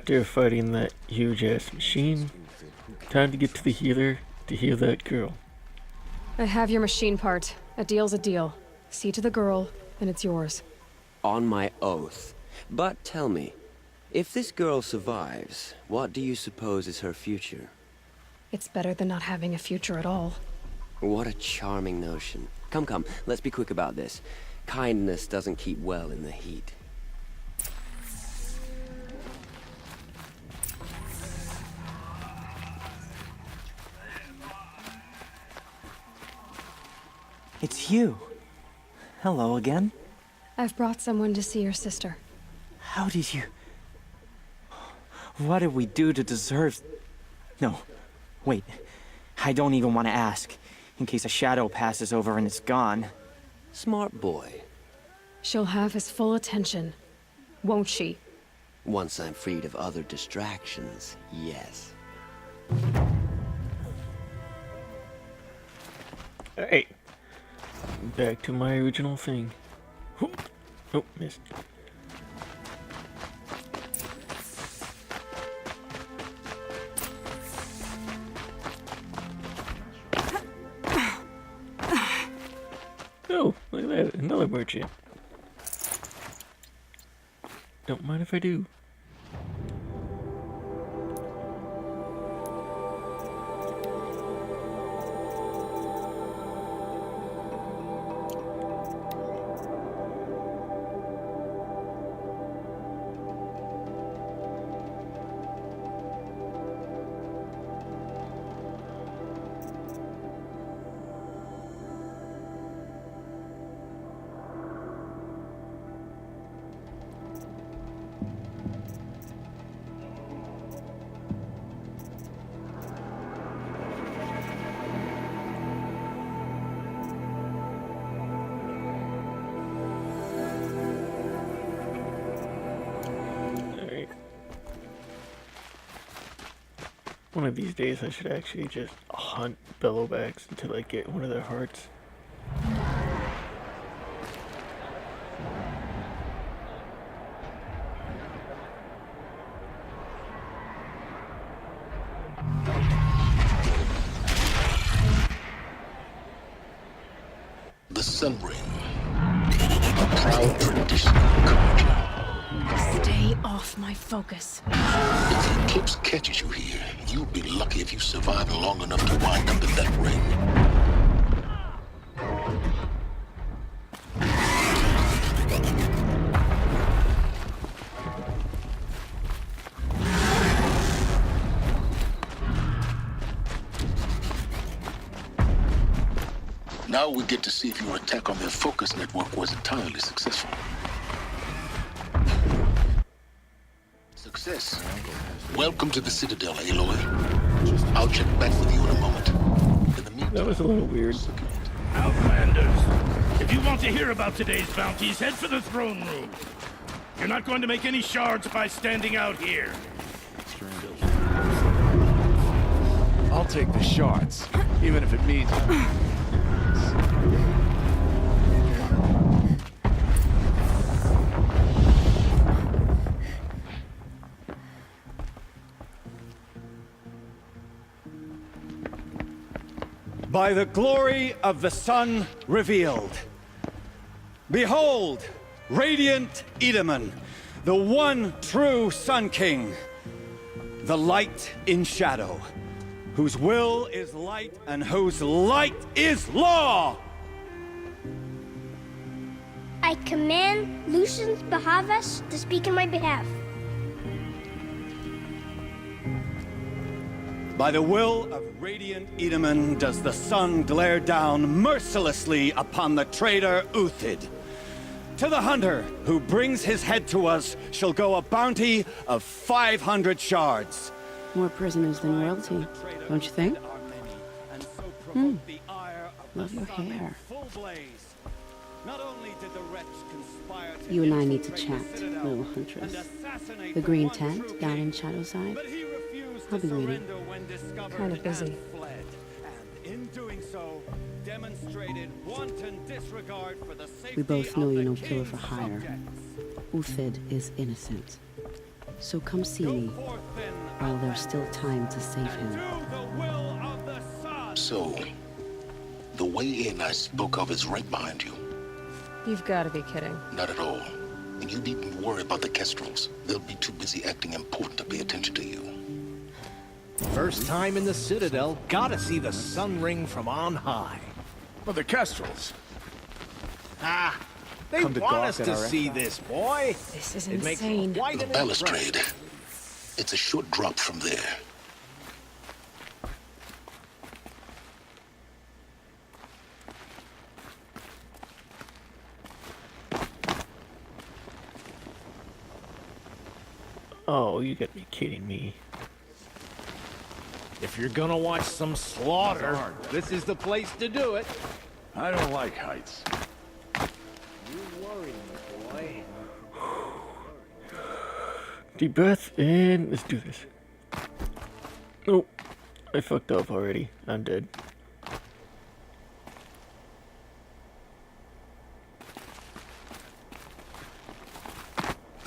after fighting that huge-ass machine, time to get to the healer to heal that girl. I have your machine part. A deal's a deal. See to the girl, and it's yours. On my oath. But tell me, if this girl survives, what do you suppose is her future? It's better than not having a future at all. What a charming notion. Come, come, let's be quick about this. Kindness doesn't keep well in the heat. It's you. Hello again. I've brought someone to see your sister. How did you... What did we do to deserve... No, wait. I don't even want to ask, in case a shadow passes over and it's gone. Smart boy. She'll have his full attention, won't she? Once I'm freed of other distractions, yes. Alright. Back to my original thing. Oh, missed. Oh, look at that. Another merchant. Don't mind if I do. One of these days I should actually just hunt bellowbacks until I get one of their hearts. The Sun Ring, a proud tradition of culture. Stay off my focus. If the Eclipse catches you here, you'll be lucky if you survive long enough to wind up in that ring. Now we get to see if your attack on their focus network was entirely successful. Success. Welcome to the Citadel, Aloy. I'll check back with you in a moment. In the meantime, that was a little weird. Outlanders, if you want to hear about today's bounties, head for the throne room. You're not going to make any shards by standing out here. I'll take the shards, even if it means... By the glory of the sun revealed. Behold, radiant Edaman, the one true Sun King, the light in shadow, whose will is light and whose light is law! I command Lucius Bahavas to speak in my behalf. By the will of radiant Edaman does the sun glare down mercilessly upon the traitor Uthid. To the hunter who brings his head to us shall go a bounty of 500 shards. More prisoners than royalty, don't you think? Love your hair. You and I need to chat, little huntress. The green tent down in Shadowside? I'll be waiting. Kind of busy. We both know you're no killer for hire. Uthid is innocent. So come see me while there's still time to save him. So, the way in I spoke of is right behind you. You've got to be kidding. Not at all. And you needn't worry about the Kestrels. They'll be too busy acting important to pay attention to you. First time in the Citadel, gotta see the sun ring from on high. But the Kestrels. Ah, they Come to want gawk us at to our see this, boy. This is It makes insane. quite The an balustrade. It's a short drop from there. Oh, you gotta be kidding me. If you're gonna watch some slaughter, this is the place to do it. I don't like heights. You worry me, boy. Deep breath, and let's do this. Nope. I fucked up already. I'm dead.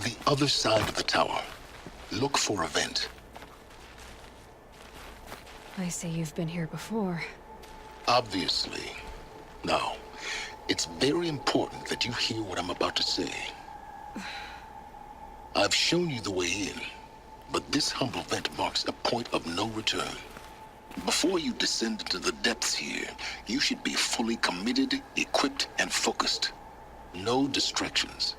The other side of the tower. Look for a vent. I see you've been here before. Obviously. Now, it's very important that you hear what I'm about to say. I've shown you the way in, but this humble vent marks a point of no return. Before you descend into the depths here, you should be fully committed, equipped, and focused. No distractions.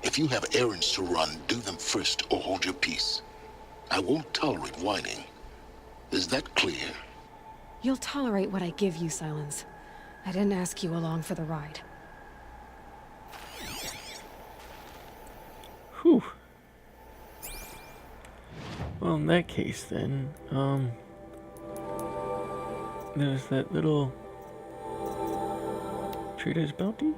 If you have errands to run, do them first or hold your peace. I won't tolerate whining. Is that clear? You'll tolerate what I give you, Silence. I didn't ask you along for the ride. Whew. Well, in that case, then, there's that little trader's bounty?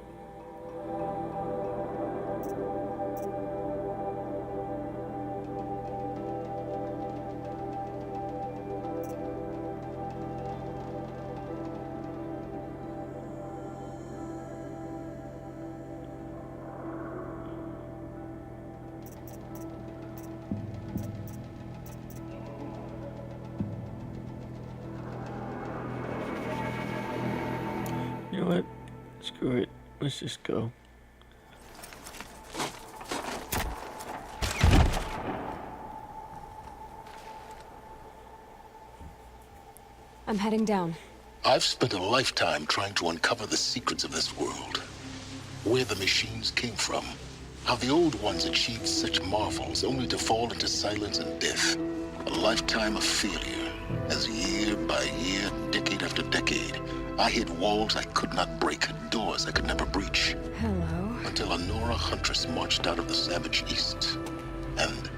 You know what? Screw it. Let's just go. I'm heading down. I've spent a lifetime trying to uncover the secrets of this world. Where the machines came from. How the old ones achieved such marvels only to fall into silence and death. A lifetime of failure. As year by year, decade after decade, I hit walls I could not break, doors I could never breach. Hello. Until a Nora huntress marched out of the savage east. And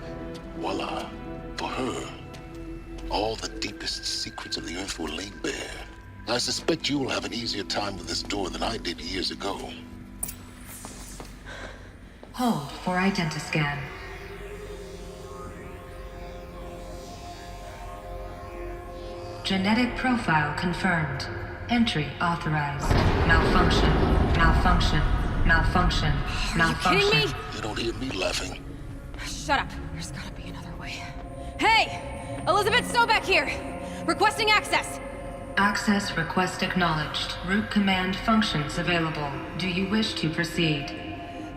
voila, for her, all the deepest secrets of the earth were laid bare. I suspect you'll have an easier time with this door than I did years ago. Hold for identiscan. Genetic profile confirmed. Entry authorized. Malfunction. Malfunction. Malfunction. Malfunction. Kidding me? You don't hear me laughing. Shut up. There's gotta be another way. Hey! Elizabeth Sobeck here! Requesting access! Access request acknowledged. Root command functions available. Do you wish to proceed?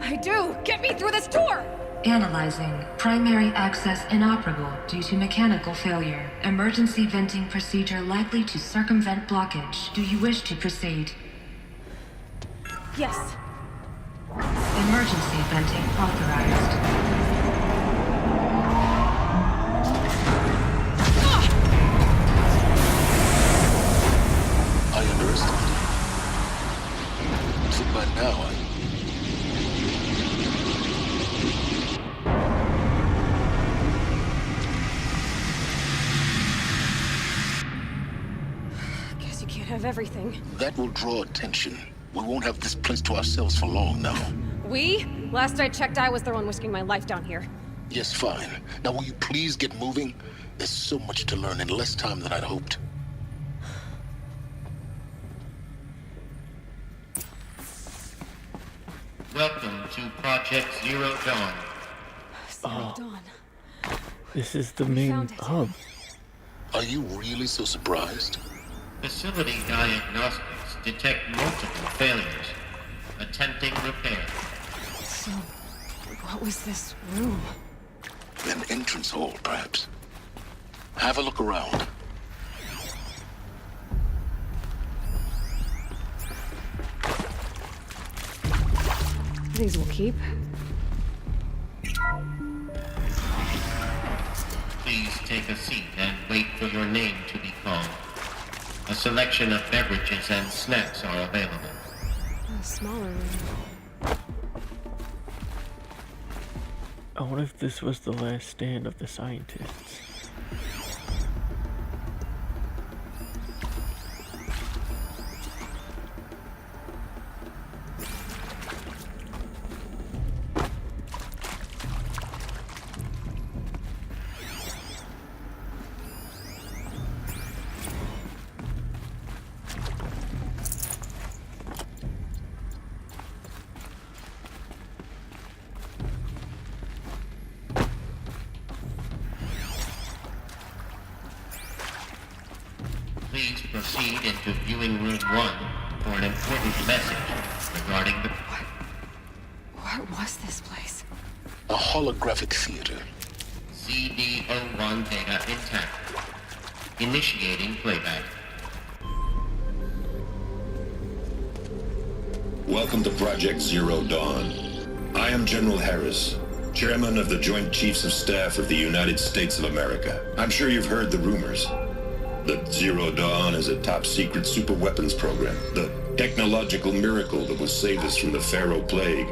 I do! Get me through this door! Analyzing. Primary access inoperable due to mechanical failure. Emergency venting procedure likely to circumvent blockage. Do you wish to proceed? Yes. Emergency venting authorized. I underestimated. So by now, Guess you can't have everything. that will draw attention. We won't have this place to ourselves for long now. We? Last I checked, I was the one risking my life down here. Yes, fine. Now will you please get moving? There's so much to learn in less time than I'd hoped. Welcome to Project Zero Dawn. Zero Dawn. This is the main hub. Are you really so surprised? Facility diagnostics detect multiple failures. Attempting repair. So, what was this room? An entrance hall, perhaps. Have a look around. These will keep. Please take a seat and wait for your name to be called. A selection of beverages and snacks are available. A smaller room. I wonder if this was the last stand of the scientists. Please proceed into viewing room 1 for an important message regarding the... What was this place? A holographic theater. CD01 data intact. Initiating playback. Welcome to Project Zero Dawn. I am General Harris, Chairman of the Joint Chiefs of Staff of the United States of America. I'm sure you've heard the rumors. That Zero Dawn is a top-secret super-weapons program. The technological miracle that will save us from the Pharaoh Plague,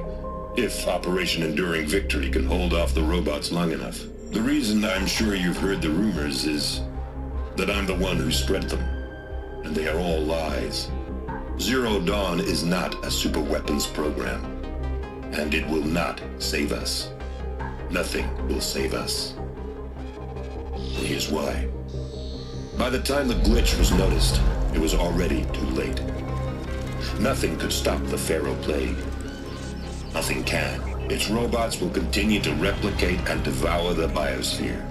if Operation Enduring Victory can hold off the robots long enough. The reason I'm sure you've heard the rumors is that I'm the one who spread them. And they are all lies. Zero Dawn is not a super-weapons program. And it will not save us. Nothing will save us. And here's why. By the time the glitch was noticed, it was already too late. Nothing could stop the Pharaoh Plague. Nothing can. Its robots will continue to replicate and devour the biosphere.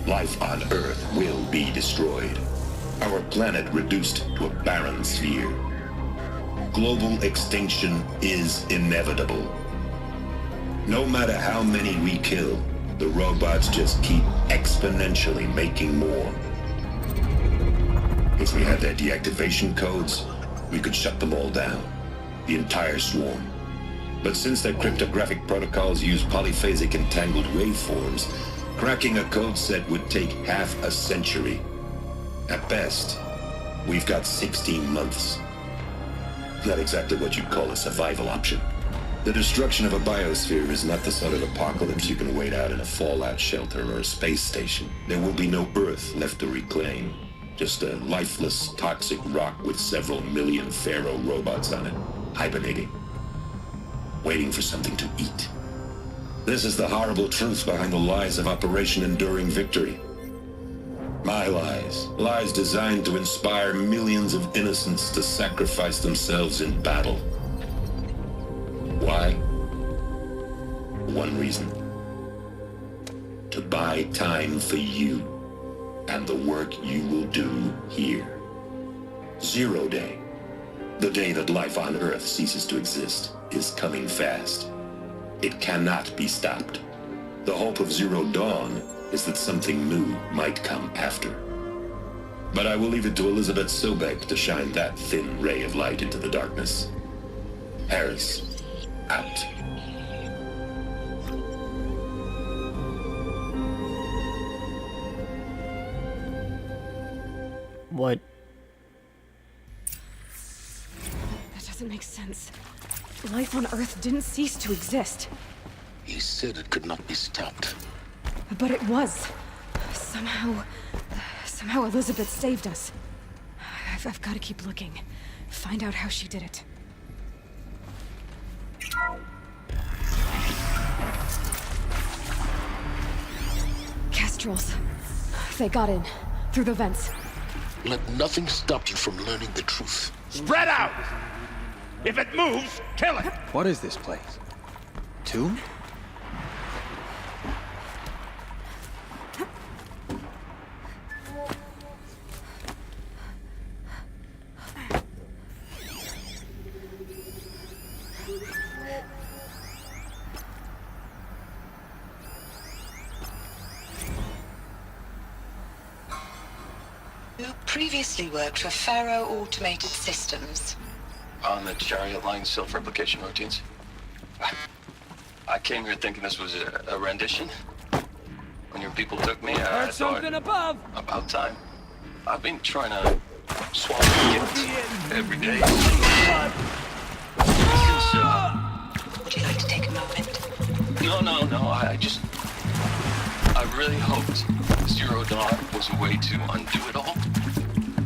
Life on Earth will be destroyed. Our planet reduced to a barren sphere. Global extinction is inevitable. No matter how many we kill, the robots just keep exponentially making more. If we had their deactivation codes, we could shut them all down. The entire swarm. But since their cryptographic protocols use polyphasic entangled waveforms, cracking a code set would take half a century. At best, we've got 16 months. Not exactly what you'd call a survival option. The destruction of a biosphere is not the sort of apocalypse you can wait out in a fallout shelter or a space station. There will be no Earth left to reclaim. Just a lifeless, toxic rock with several million Pharaoh robots on it, hibernating, waiting for something to eat. This is the horrible truth behind the lies of Operation Enduring Victory. My lies. Lies designed to inspire millions of innocents to sacrifice themselves in battle. Why? One reason. To buy time for you. And the work you will do here. Zero Day, the day that life on Earth ceases to exist, is coming fast. It cannot be stopped. The hope of Zero Dawn is that something new might come after. But I will leave it to Elizabeth Sobek to shine that thin ray of light into the darkness. Harris, out. What? That doesn't make sense. Life on Earth didn't cease to exist. He said it could not be stopped. But it was. Somehow Elizabeth saved us. I've got to keep looking. Find out how she did it. Kestrels. They got in. Through the vents. Let nothing stop you from learning the truth. Spread out! If it moves, kill it! What is this place? Tomb? You previously worked for Faro Automated Systems. On the Chariot Line self-replication routines? I came here thinking this was a rendition. When your people took me, I Heard something above! About time. I've been trying to swallow guilt every day. Would you like to take a moment? No, I really hoped Zero Dawn was a way to undo it all.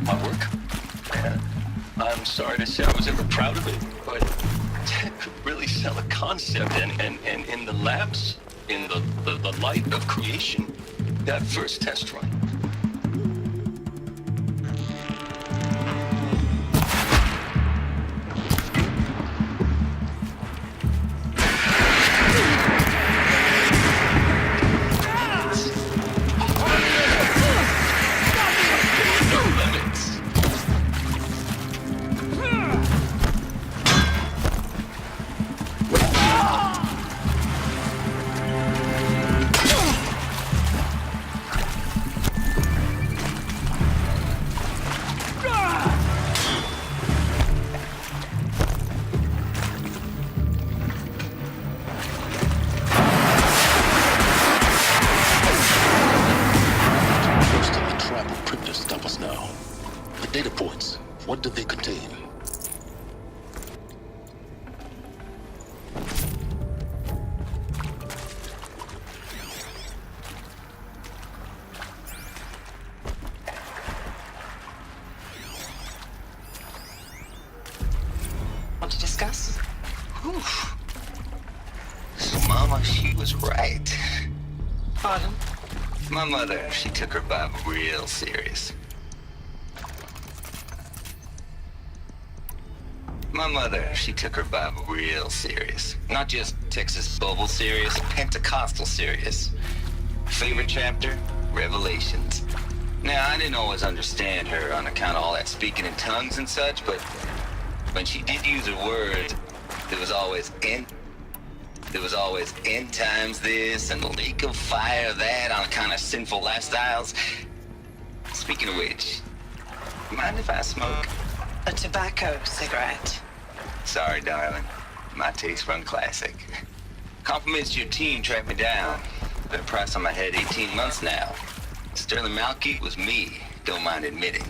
My work. And I'm sorry to say I was ever proud of it, but to really sell a concept and in the labs, in the light of creation, that first test run. Data points. What do they contain? Want to discuss? Oof. So, Mama, she was right. Pardon? My mother, she took her Bible real serious. My mother, she took her Bible real serious. Not just Texas Bible serious, Pentecostal serious. Favorite chapter? Revelations. Now, I didn't always understand her on account of all that speaking in tongues and such, but when she did use her words, there was always end times this and lake of fire that on account of sinful lifestyles. Speaking of which, mind if I smoke? A tobacco cigarette. Sorry, darling. My taste run classic. Compliments to your team tracked me down. Been a price on my head 18 months now. Sterling Malky was me, don't mind admitting.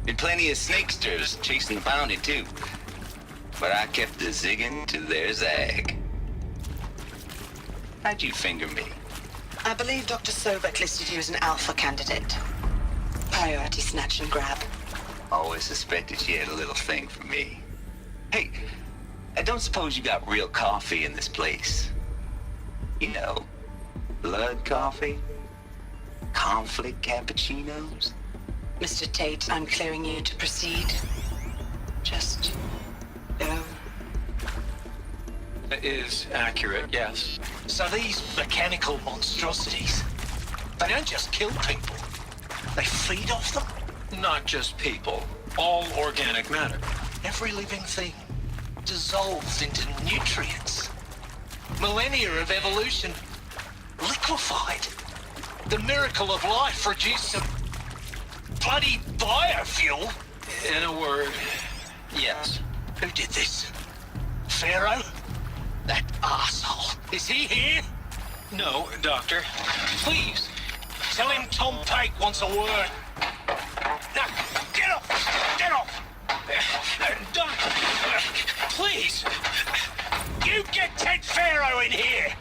Been plenty of snakesters chasing the bounty, too. But I kept the zigging to their zag. How'd you finger me? I believe Dr. Sobek listed you as an alpha candidate. Priority snatch and grab. Always suspected she had a little thing for me. Hey, I don't suppose you got real coffee in this place. You know, blood coffee? Conflict cappuccinos? Mr. Tate, I'm clearing you to proceed. Just go. That is accurate, yes. So these mechanical monstrosities, they don't just kill people. They feed off them. Not just people. All organic matter. Every living thing dissolves into nutrients. Millennia of evolution liquefied. The miracle of life produced some bloody biofuel. In a word, yes. Who did this? Pharaoh? That arsehole. Is he here? No, Doctor. Please, tell him Tom Pate wants a word. Now, get off! Get off! Doctor, please! You get Ted Pharaoh in here!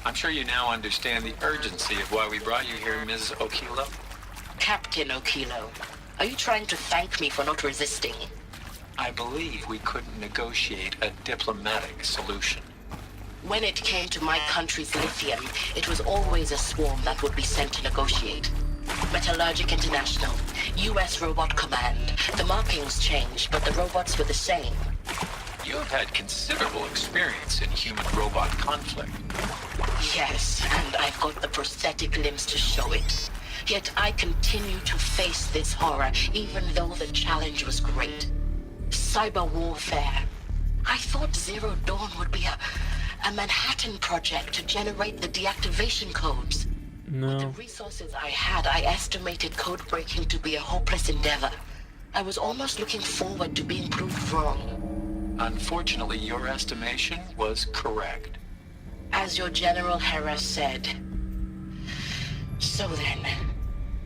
I'm sure you now understand the urgency of why we brought you here, Ms. Okilo. Captain Okilo, are you trying to thank me for not resisting? I believe we couldn't negotiate a diplomatic solution. When it came to my country's lithium, it was always a swarm that would be sent to negotiate. Metallurgic International, U.S. Robot Command. The markings changed, but the robots were the same. You have had considerable experience in human-robot conflict. Yes, and I've got the prosthetic limbs to show it. Yet I continue to face this horror, even though the challenge was great. Cyber warfare. I thought Zero Dawn would be a Manhattan project to generate the deactivation codes. No. With the resources I had, I estimated code breaking to be a hopeless endeavor. I was almost looking forward to being proved wrong. Unfortunately, your estimation was correct. As your General Hera said. So then,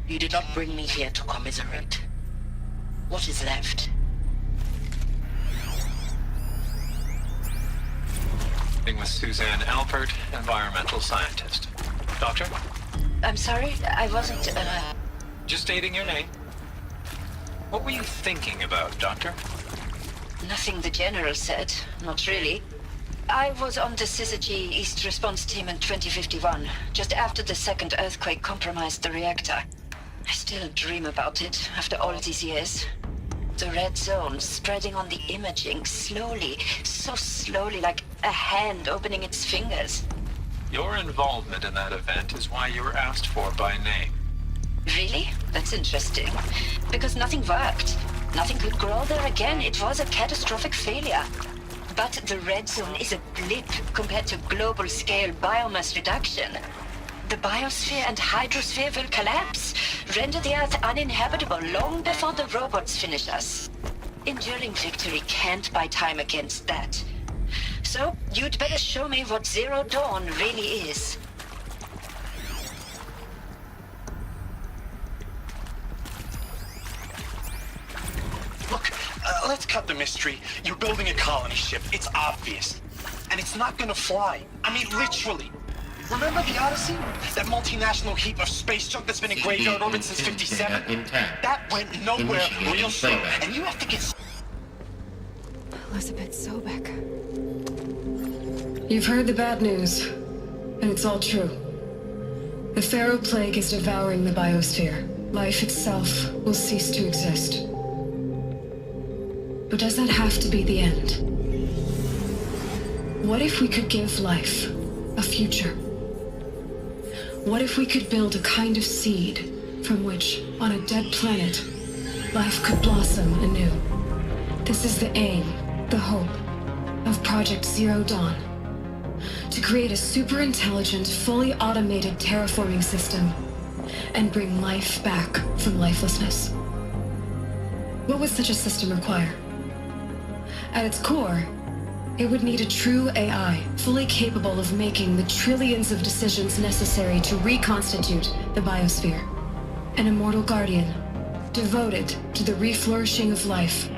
you did not bring me here to commiserate. What is left? Meeting with Suzanne Alpert, environmental scientist. Doctor? I'm sorry, I wasn't, Just stating your name. What were you thinking about, Doctor? Nothing the General said, not really. I was on the Syzygy East Response Team in 2051, just after the second earthquake compromised the reactor. I still dream about it, after all these years. The red zone spreading on the imaging, slowly, so slowly, like a hand opening its fingers. Your involvement in that event is why you were asked for by name. Really? That's interesting. Because nothing worked. Nothing could grow there again. It was a catastrophic failure. But the red zone is a blip compared to global-scale biomass reduction. The biosphere and hydrosphere will collapse, render the Earth uninhabitable long before the robots finish us. Enduring victory can't buy time against that. So, you'd better show me what Zero Dawn really is. Look, let's cut the mystery. You're building a colony ship. It's obvious. And it's not gonna fly. I mean, literally. Remember the Odyssey? That multinational heap of space junk that's been in graveyard orbit since 57? That went nowhere real slow. And you have to get... Elizabeth Sobek. You've heard the bad news, and it's all true. The Pharaoh Plague is devouring the biosphere. Life itself will cease to exist. But does that have to be the end? What if we could give life a future? What if we could build a kind of seed from which, on a dead planet, life could blossom anew? This is the aim, the hope, of Project Zero Dawn. To create a super-intelligent, fully automated terraforming system and bring life back from lifelessness. What would such a system require? At its core, it would need a true AI, fully capable of making the trillions of decisions necessary to reconstitute the biosphere. An immortal guardian, devoted to the reflourishing of life.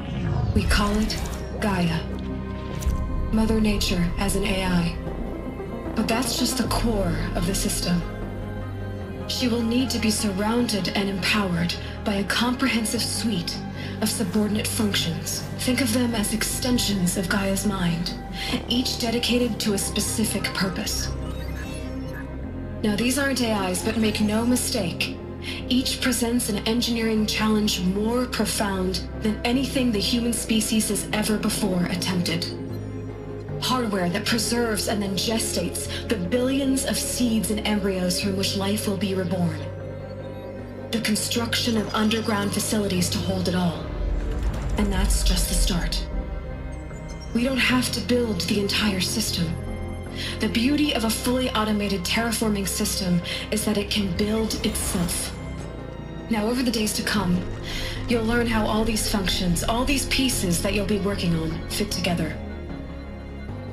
We call it Gaia. Mother Nature as an AI. But that's just the core of the system. She will need to be surrounded and empowered by a comprehensive suite of subordinate functions. Think of them as extensions of Gaia's mind, each dedicated to a specific purpose. Now, these aren't AIs, but make no mistake, each presents an engineering challenge more profound than anything the human species has ever before attempted. Hardware that preserves and then gestates the billions of seeds and embryos from which life will be reborn. The construction of underground facilities to hold it all. And that's just the start. We don't have to build the entire system. The beauty of a fully automated terraforming system is that it can build itself. Now, over the days to come, you'll learn how all these functions, all these pieces that you'll be working on, fit together.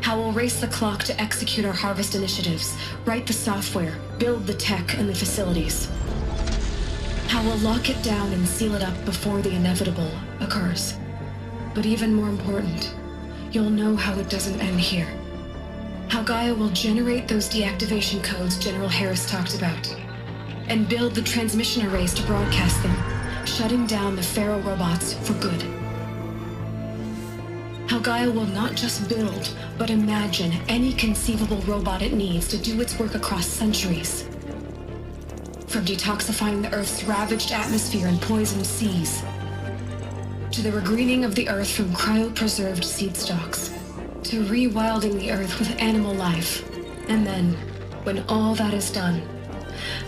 How we'll race the clock to execute our harvest initiatives, write the software, build the tech and the facilities. How we'll lock it down and seal it up before the inevitable occurs. But even more important, you'll know how it doesn't end here. How Gaia will generate those deactivation codes General Harris talked about, and build the transmission arrays to broadcast them, shutting down the Pharaoh robots for good. How Gaia will not just build, but imagine any conceivable robot it needs to do its work across centuries. From detoxifying the Earth's ravaged atmosphere and poisoned seas, to the regreening of the Earth from cryopreserved seed stalks, to rewilding the Earth with animal life. And then, when all that is done,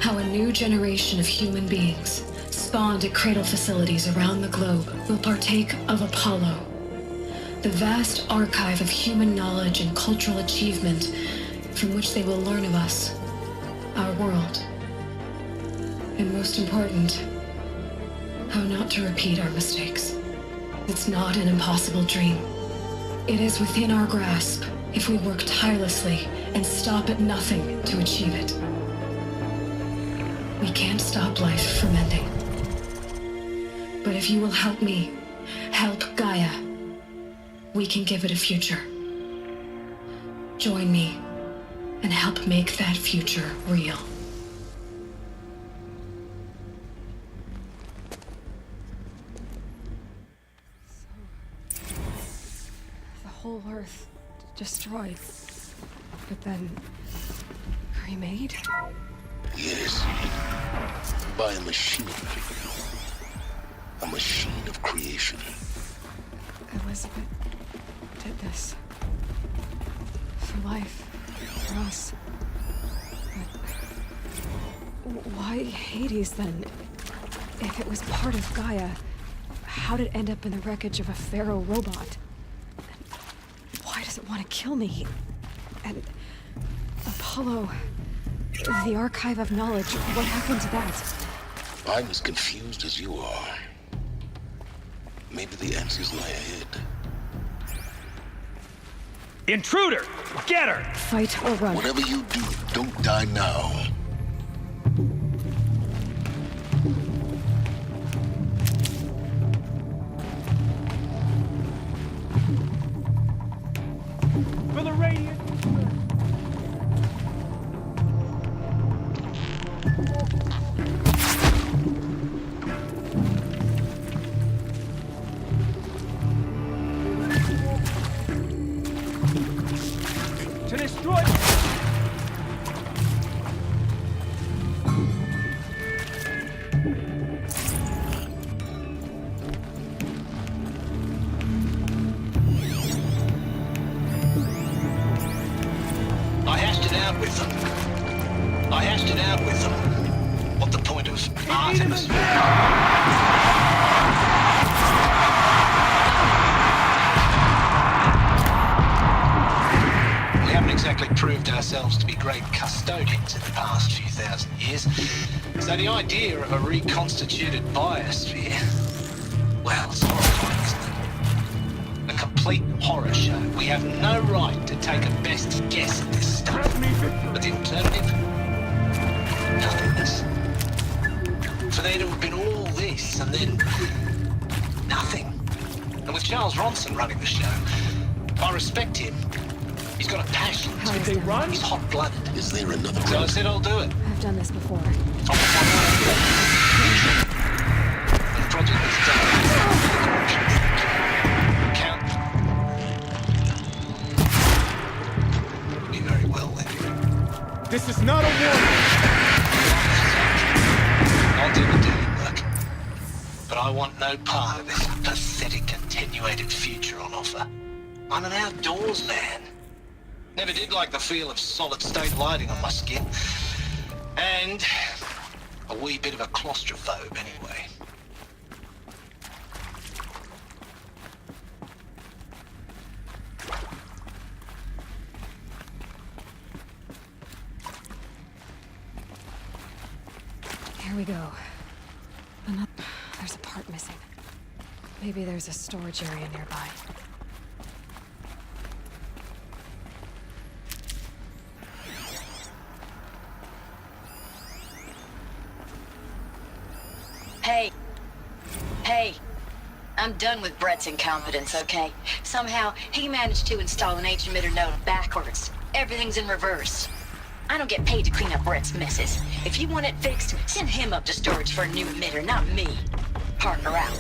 how a new generation of human beings, spawned at cradle facilities around the globe, will partake of Apollo, the vast archive of human knowledge and cultural achievement from which they will learn of us, our world, And most important, how not to repeat our mistakes. It's not an impossible dream. It is within our grasp if we work tirelessly and stop at nothing to achieve it. We can't stop life from ending. But if you will help me, help Gaia, we can give it a future. Join me and help make that future real. The whole Earth destroyed, but then remade? Yes. By a machine. A machine of creation. Elizabeth did this. For life. For us. But why Hades then? If it was part of Gaia, how did it end up in the wreckage of a pharaoh robot? And why does it want to kill me? And Apollo, the Archive of Knowledge, what happened to that? I'm as confused as you are. Maybe the answers lie ahead. Intruder! Get her! Fight or run. Whatever you do, don't die now. For the radiant! To destroy... I hashed it out with them. What the point of Artemis... We haven't exactly proved ourselves to be great custodians in the past few thousand years. So the idea of a reconstituted biosphere... well, it's horrifying, isn't it? A complete horror show. We have no right to take a best guess at this stuff. But the alternative? Nothingness. For there to have been all this, and then... nothing. And with Charles Ronson running the show, I respect him. He's got a passion. Did they run? He's hot-blooded. Is there another So I said I'll do it. I've done this before. The project is done. Count. Be very well then. This is not a warning! I'll do the dirty work. But I want no part of this pathetic attenuated future on offer. I'm an outdoors man. Never did like the feel of solid-state lighting on my skin. And a wee bit of a claustrophobe anyway. Here we go. There's a part missing. Maybe there's a storage area nearby. Hey, I'm done with Brett's incompetence, okay? Somehow, he managed to install an H-emitter node backwards. Everything's in reverse. I don't get paid to clean up Brett's messes. If you want it fixed, send him up to storage for a new emitter, not me. Partner out.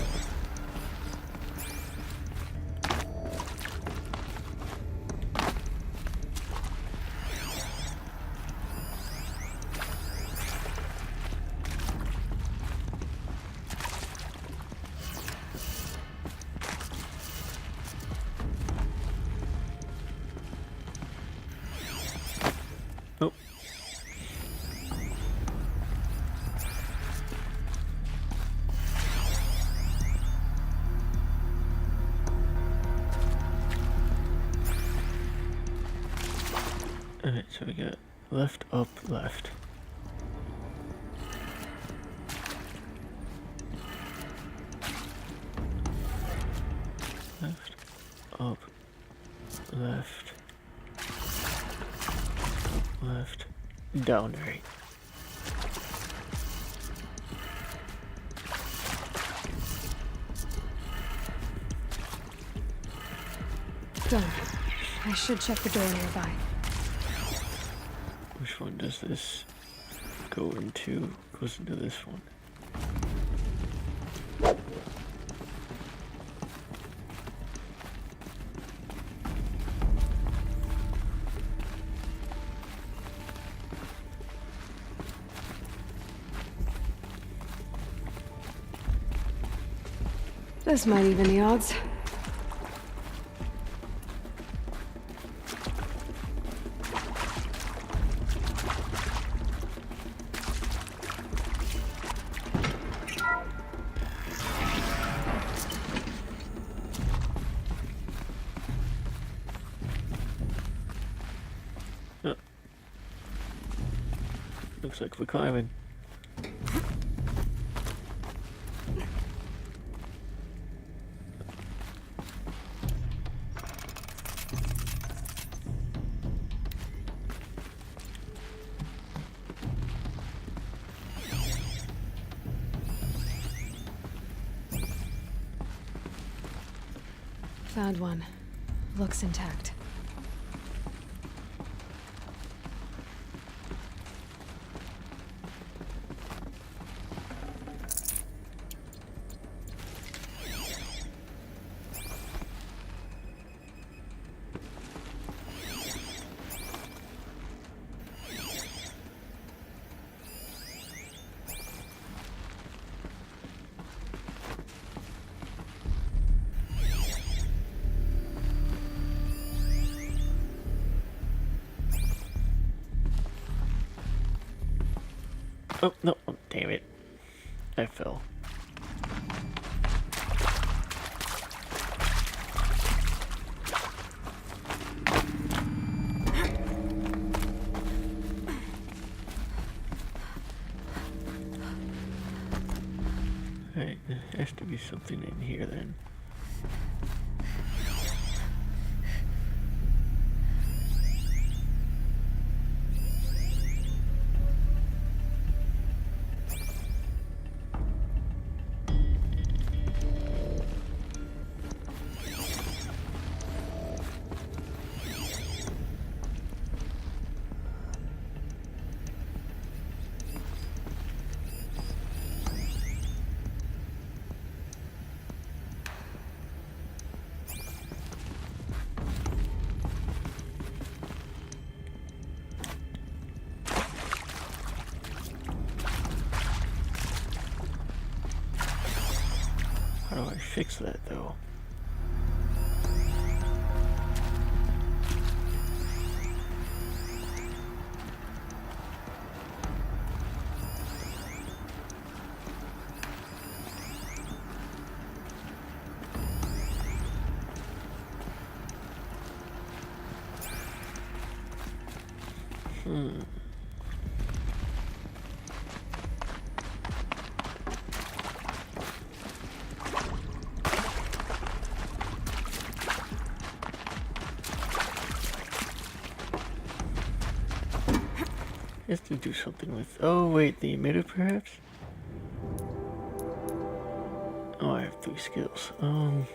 Alright, so we got left, up, left. down, right. Done. I should check the door nearby. Which one does this go into? Goes into this one. This might even the odds. Looks like we're climbing. Found one. Looks intact. Oh, no. Oh, damn it. I fell. Alright, there has to be something in here then. How do I fix that though? Has to do something with. Oh wait, the emitter perhaps. Oh, I have 3 skills. Alright,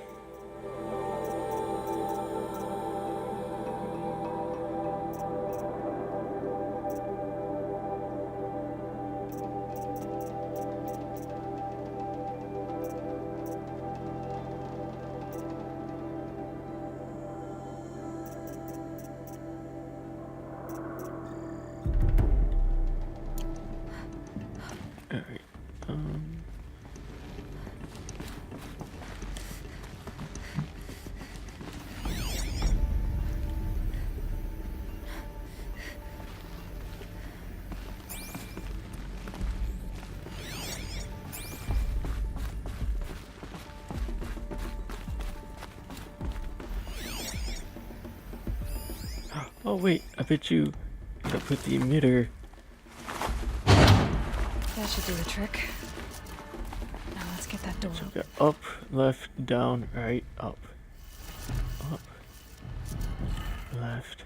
oh wait, I bet you if I put the emitter. That should do the trick. Now let's get that door So open. up, left, down, right, up. Up, left,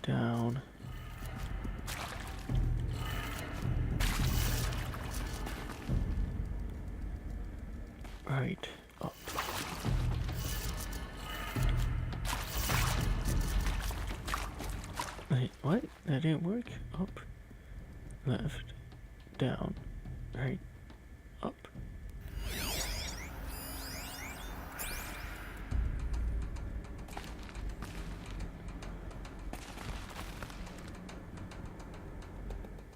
down, Right. Up. Wait, what? That didn't work? Up. Left. Down. Right. Up.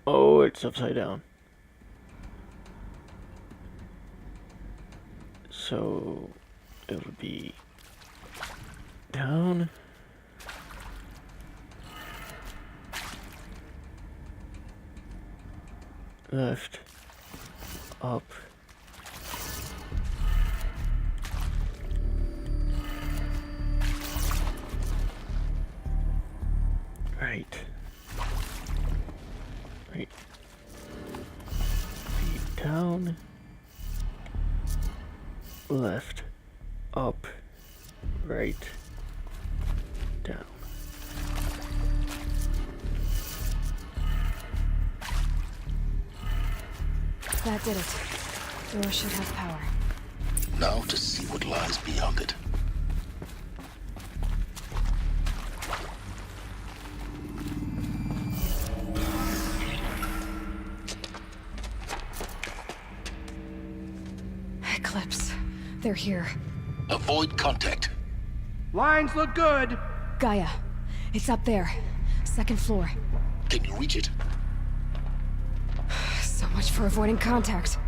Oh, it's upside down. So it would be down. Left. Up. Right. Right. Be down. Left. Up. Right. Down. That did it. Door should have power. Now to see what lies beyond it. Eclipse. They're here. Avoid contact. Lines look good. Gaia. It's up there. Second floor. Can you reach it? So much for avoiding contact.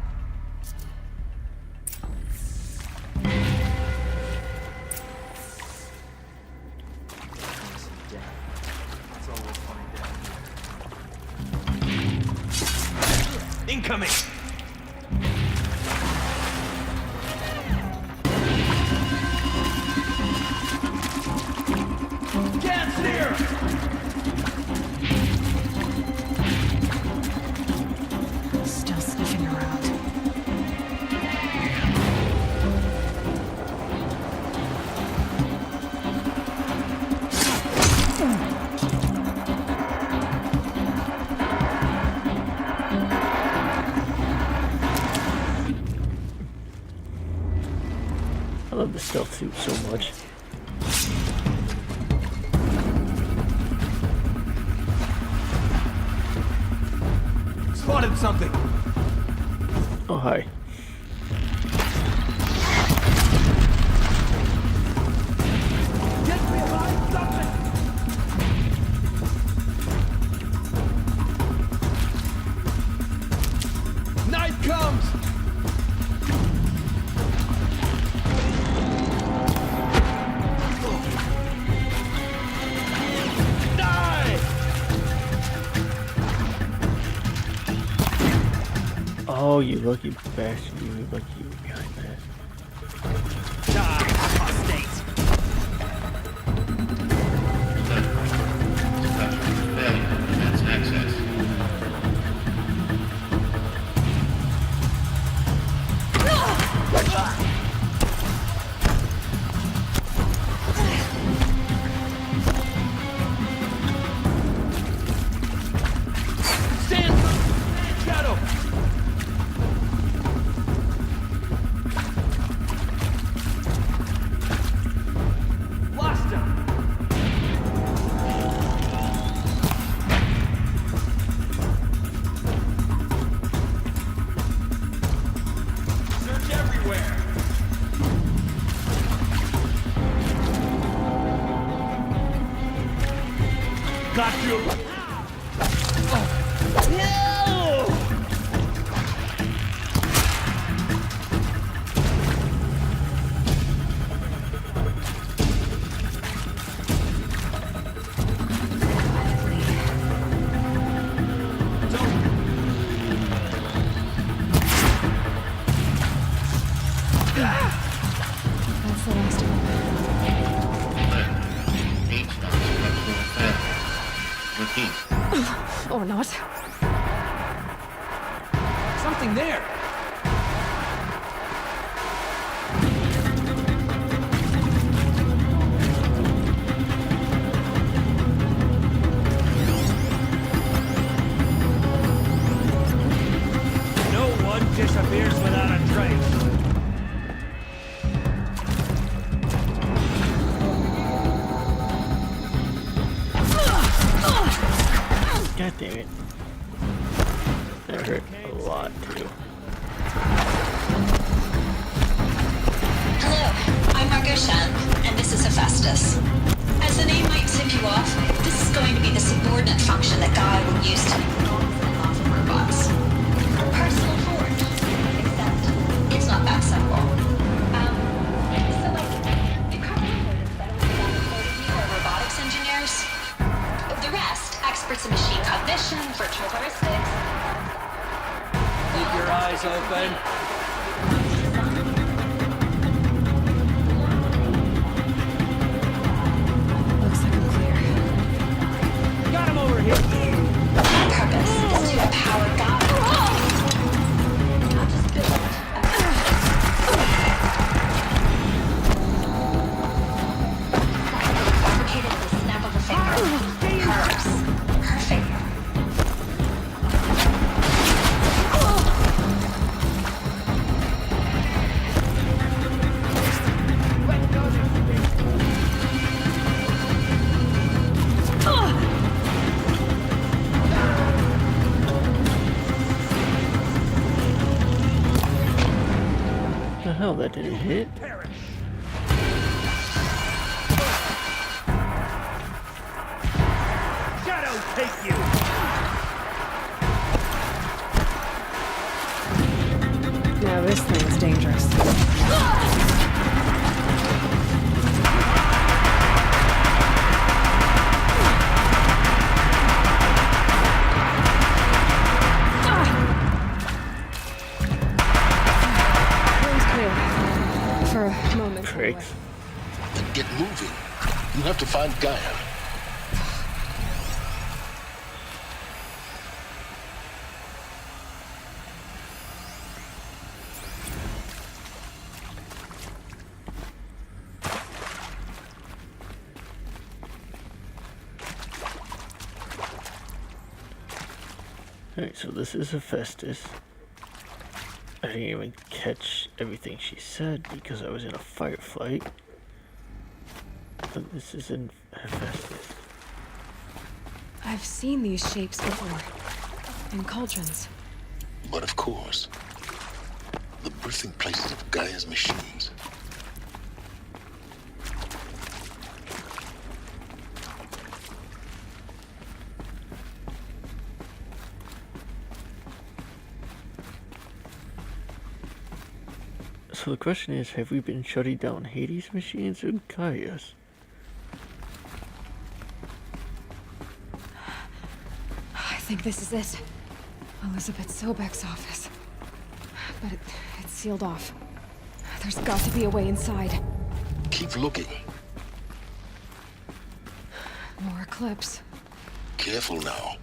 Incoming! Gas near! Still sniffing around. I love the stealth suit so much. Spotted something! Oh, hi. Get behind something! Night comes! Die! Oh, you lucky bastard. You lucky you were behind that. Die, apostate! That's access. Stand! Shadow! Lost him! Search everywhere! Got you! No! That's the last of them. Repeat. Or not. Something there! No one disappears without a trace. God damn it. That hurt a lot, too. Hello, I'm Margot Shan, and this is Hephaestus. As the name might tip you off, this is going to be the subordinate function that Gaia will use to make non-off robots. Personal forge, except it's not that simple. So you probably noticed that it was about a third of you are robotics engineers. The rest, experts in machine cognition, virtual heuristics. Keep your eyes open. Got him over here! My purpose is to empower God. Not just build it. Fabricated with the snap of a finger. Hers. Her finger. The hell, that didn't hit? Shadow take you! Now this thing's dangerous. For a moment. Tricks. Then get moving. You have to find Gaia. Alright, so this is Hephaestus. I didn't even catch everything she said because I was in a firefight. But this is in Hephaestus. I've seen these shapes before. In cauldrons. But of course, the birthing places of Gaia's machines. So the question is, have we been shutting down Hades' machines or Gaia's? I think this is it. Elizabeth Sobek's office. But it's sealed off. There's got to be a way inside. Keep looking. More clips. Careful now.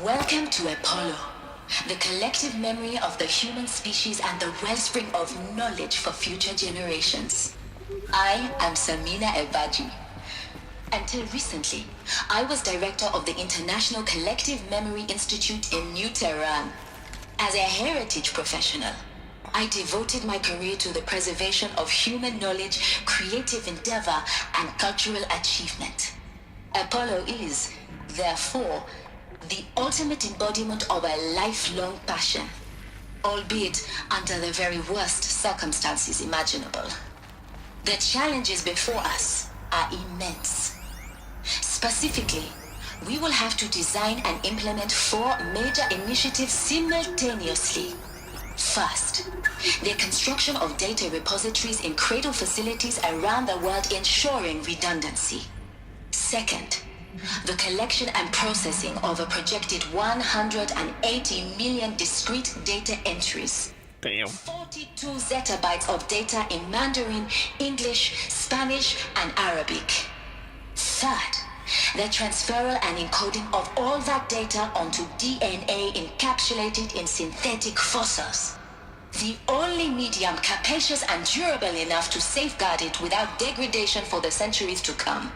Welcome to Apollo, the collective memory of the human species and the wellspring of knowledge for future generations. I am Samina Ebaji. Until recently, I was director of the International Collective Memory Institute in New Tehran. As a heritage professional, I devoted my career to the preservation of human knowledge, creative endeavor, and cultural achievement. Apollo is, therefore, the ultimate embodiment of a lifelong passion, albeit under the very worst circumstances imaginable. The challenges before us are immense. Specifically, we will have to design and implement 4 major initiatives simultaneously. First, the construction of data repositories in cradle facilities around the world ensuring redundancy. Second, the collection and processing of a projected 180 million discrete data entries. Damn. 42 zettabytes of data in Mandarin, English, Spanish, and Arabic. Third, The transferal and encoding of all that data onto DNA encapsulated in synthetic fossils. The only medium capacious and durable enough to safeguard it without degradation for the centuries to come.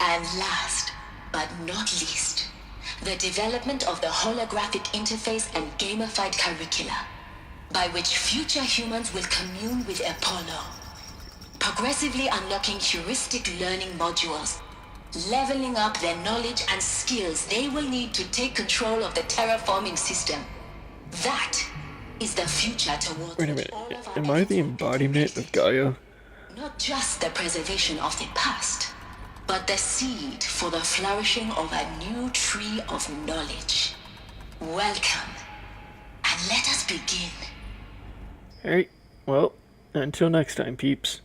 And last, but not least, the development of the holographic interface and gamified curricula, by which future humans will commune with Apollo, progressively unlocking heuristic learning modules, leveling up their knowledge and skills they will need to take control of the terraforming system. That is the future towards Wait a minute, am I the embodiment of Gaia? not just the preservation of the past, but the seed for the flourishing of a new tree of knowledge. Welcome, and let us begin. Alright, well, until next time, peeps.